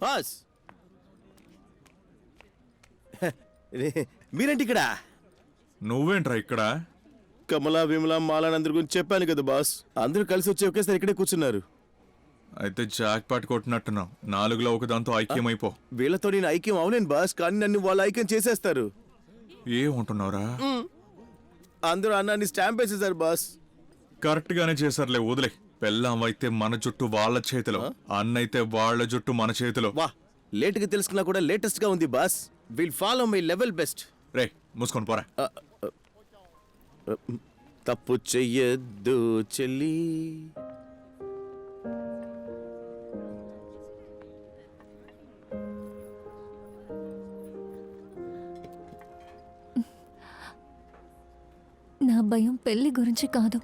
Boss మీరేంటి ఇక్కడ? నువ్వేంట్రా ఇక్కడ? కమలా విమలా మాలాని అందరి గురించి చెప్పాను కదా బాస్. అందరూ కలిసి వచ్చి ఒకేసారి ఇక్కడే కూర్చున్నారు. అయితే జాక్ పాట్ కొట్టినట్టున్నావు. 4లో ఒక దాంతో ఐక్యమైపో. వీళ్ళతో నేను ఐక్యం అవలేను బాస్, కానీ నన్ను వాళ్ళు ఐక్యం చేసేస్తారు. ఏమంటున్నావురా? అందరూ అన్నాన్ని స్టాంప్ వేసేసారు బాస్. కరెక్ట్ గానే చేశారులే, వదిలే. పెళ్ళాం అయితే మన జుట్టు వాళ్ళ చేతిలో, అన్నైతే వాళ్ళ జుట్టు మన చేతిలో. వా, లేట్ గా తెలుసుకున్నా కూడా లేటెస్ట్ గా ఉంది boss. Will follow my level best. రే మూసుకొని పోరా. తప్పు చెయ్యొద్దు చెల్లి. నా భయం పెళ్లి గురించి కాదు,